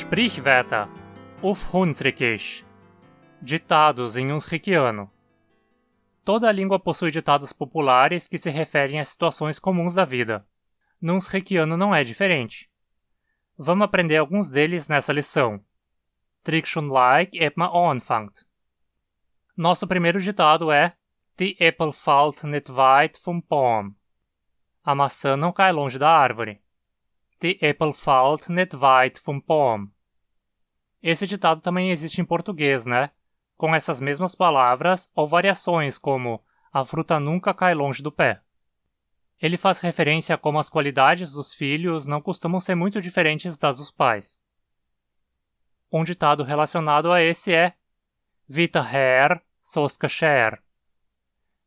Sprichwörter, auf Hunsrückisch. Ditados em Hunsrückiano. Toda língua possui ditados populares que se referem a situações comuns da vida. No Hunsrückiano não é diferente. Vamos aprender alguns deles nessa lição. Trek schon like eb man anfängt. Nosso primeiro ditado é Die Äpfel fällt nicht weit vom Baum. A maçã não cai longe da árvore. Die Äpfel fällt nicht weit vom Baum. Esse ditado também existe em português, né? Com essas mesmas palavras ou variações como a fruta nunca cai longe do pé. Ele faz referência a como as qualidades dos filhos não costumam ser muito diferentes das dos pais. Um ditado relacionado a esse é Wie der Herr, so das Geschirr.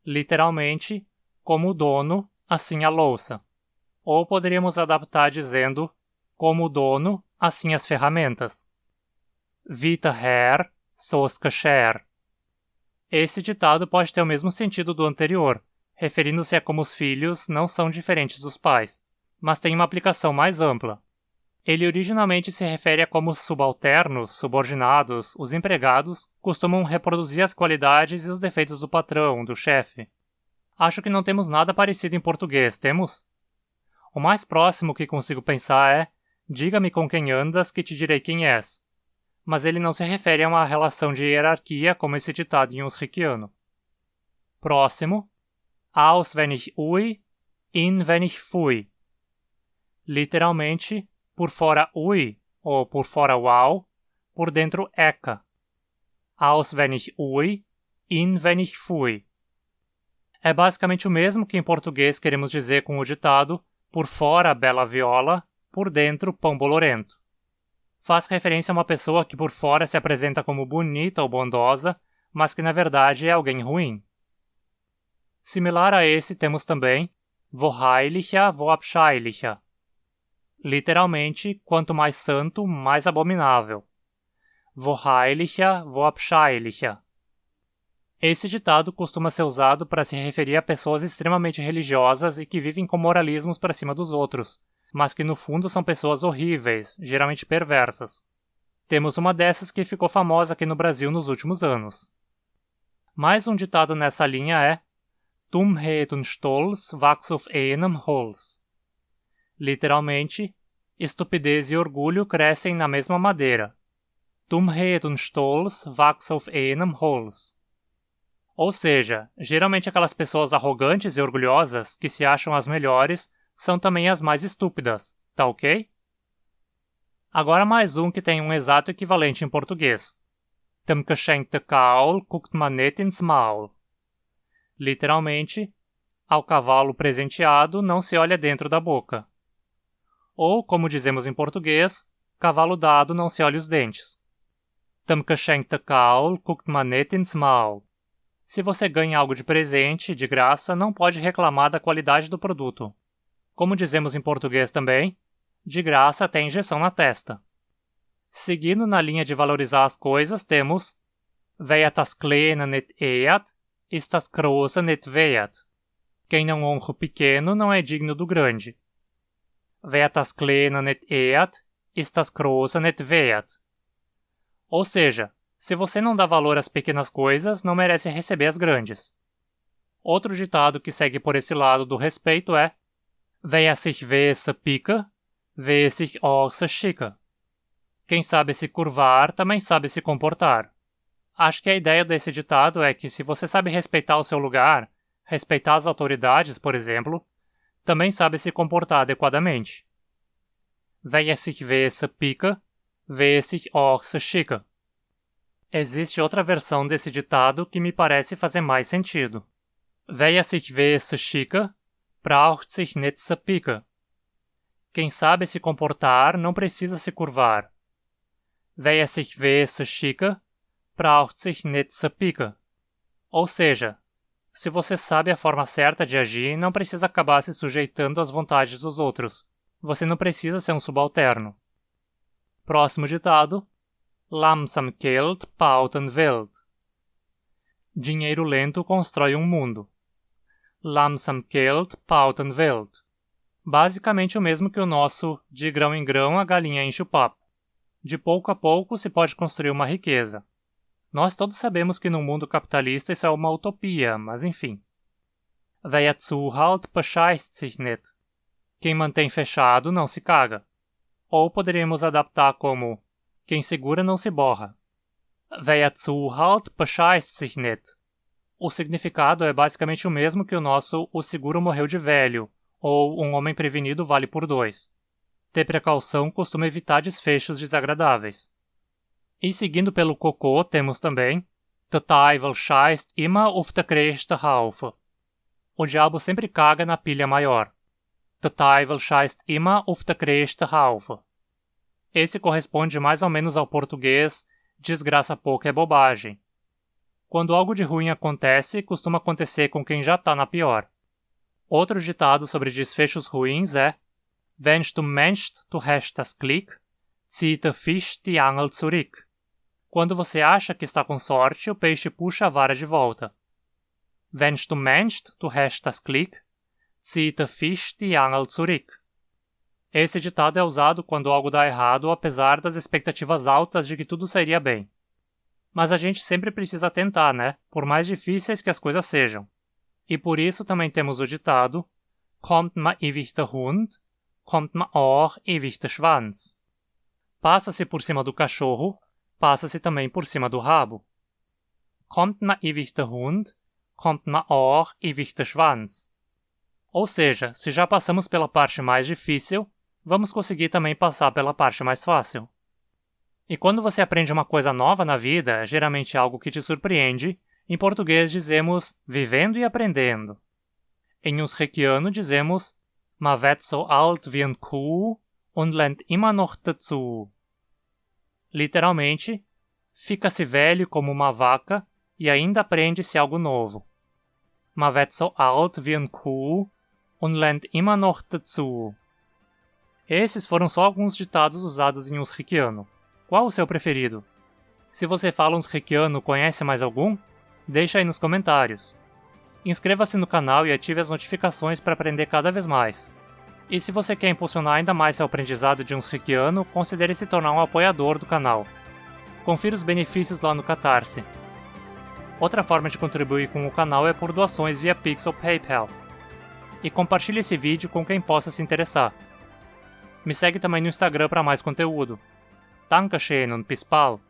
Literalmente, como o dono, assim a louça. Ou poderíamos adaptar dizendo como o dono, assim as ferramentas. Wie der Herr, so das Geschirr. Esse ditado pode ter o mesmo sentido do anterior, referindo-se a como os filhos não são diferentes dos pais, mas tem uma aplicação mais ampla. Ele originalmente se refere a como os subalternos, subordinados, os empregados, costumam reproduzir as qualidades e os defeitos do patrão, do chefe. Acho que não temos nada parecido em português, temos? O mais próximo que consigo pensar é diga-me com quem andas que te direi quem és. Mas ele não se refere a uma relação de hierarquia como esse ditado em Hunsrückiano. Próximo. Aus wenn ich ui, in wenn ich fui. Literalmente, por fora ui, ou por fora uau, por dentro eca. Aus wenn ich ui, in wenn ich fui. É basicamente o mesmo que em português queremos dizer com o ditado por fora bela viola, por dentro pão bolorento. Faz referência a uma pessoa que por fora se apresenta como bonita ou bondosa, mas que na verdade é alguém ruim. Similar a esse temos também wo heilicher, wo abscheulicher. Literalmente, quanto mais santo, mais abominável. Wo heilicher, wo abscheulicher. Esse ditado costuma ser usado para se referir a pessoas extremamente religiosas e que vivem com moralismos para cima dos outros, mas que no fundo são pessoas horríveis, geralmente perversas. Temos uma dessas que ficou famosa aqui no Brasil nos últimos anos. Mais um ditado nessa linha é Dummheit und Stolz wachsen auf einem Holz. Literalmente, estupidez e orgulho crescem na mesma madeira. Dummheit und Stolz wachsen auf einem Holz. Ou seja, geralmente aquelas pessoas arrogantes e orgulhosas que se acham as melhores são também as mais estúpidas, tá ok? Agora mais um que tem um exato equivalente em português. Dem geschenkten Gaul guckt man nicht ins Maul. Literalmente, ao cavalo presenteado não se olha dentro da boca. Ou, como dizemos em português, cavalo dado não se olha os dentes. Dem geschenkten Gaul guckt man nicht ins Maul. Se você ganha algo de presente, de graça, não pode reclamar da qualidade do produto. Como dizemos em português também, de graça tem injeção na testa. Seguindo na linha de valorizar as coisas, temos Wer das Kleine nicht ehrt, ist das Große nicht wert. Quem não honra o pequeno não é digno do grande. Wer das Kleine nicht ehrt, ist das Große nicht wert. Ou seja, se você não dá valor às pequenas coisas, não merece receber as grandes. Outro ditado que segue por esse lado do respeito é Wer sich wehse pica, weh sich auch se chica. Quem sabe se curvar, também sabe se comportar. Acho que a ideia desse ditado é que se você sabe respeitar o seu lugar, respeitar as autoridades, por exemplo, também sabe se comportar adequadamente. Wer sich wehse pica, weh sich auch se chica. Existe outra versão desse ditado que me parece fazer mais sentido. Wer sich wehse chica, braucht sich nicht se pica. Quem sabe se comportar não precisa se curvar. Wer sich wehse chica, braucht sich nicht se pica. Ou seja, se você sabe a forma certa de agir, não precisa acabar se sujeitando às vontades dos outros. Você não precisa ser um subalterno. Próximo ditado. Langsam Geld baut eine Welt. Dinheiro lento constrói um mundo. Langsam Geld baut eine Welt. Basicamente o mesmo que o nosso de grão em grão a galinha enche o papo. De pouco a pouco se pode construir uma riqueza. Nós todos sabemos que no mundo capitalista isso é uma utopia, mas enfim. Wer zuhält, bescheißt sich nicht. Quem mantém fechado não se caga. Ou poderíamos adaptar como quem segura não se borra. Wer zuhält, bescheißt sich nicht. O significado é basicamente o mesmo que o nosso "o seguro morreu de velho" ou "um homem prevenido vale por dois". Ter precaução costuma evitar desfechos desagradáveis. E seguindo pelo cocô temos também Der Teufel scheißt immer auf der größten Haufe. O diabo sempre caga na pilha maior. Der Teufel scheißt immer auf der größten Haufe. Esse corresponde mais ou menos ao português desgraça pouco é bobagem. Quando algo de ruim acontece, costuma acontecer com quem já está na pior. Outro ditado sobre desfechos ruins é Wenn's du meinst, du hast das Glück, zieht der Fisch die Angel zurück. Quando você acha que está com sorte, o peixe puxa a vara de volta. Wenn's du meinst, du hast das Glück, zieht der Fisch die Angel zurück. Esse ditado é usado quando algo dá errado, apesar das expectativas altas de que tudo sairia bem. Mas a gente sempre precisa tentar, né? Por mais difíceis que as coisas sejam. E por isso também temos o ditado Kommt man ewig der Hund, kommt man auch ewig der Schwanz. Passa-se por cima do cachorro, passa-se também por cima do rabo. Kommt man ewig der Hund, kommt man auch ewig der Schwanz. Ou seja, se já passamos pela parte mais difícil, vamos conseguir também passar pela parte mais fácil. E quando você aprende uma coisa nova na vida, geralmente algo que te surpreende, em português dizemos vivendo e aprendendo. Em usrequiano dizemos Man wird so alt wie ein Kuh und lernt immer noch dazu. Literalmente, fica-se velho como uma vaca e ainda aprende-se algo novo. Man wird so alt wie ein Kuh und lernt immer noch dazu. Esses foram só alguns ditados usados em usrequiano. Qual o seu preferido? Se você fala usrequiano, conhece mais algum? Deixa aí nos comentários. Inscreva-se no canal e ative as notificações para aprender cada vez mais. E se você quer impulsionar ainda mais seu aprendizado de usrequiano, considere se tornar um apoiador do canal. Confira os benefícios lá no Catarse. Outra forma de contribuir com o canal é por doações via Pix ou PayPal. E compartilhe esse vídeo com quem possa se interessar. Me segue também no Instagram para mais conteúdo. Dankeschön und bis bald!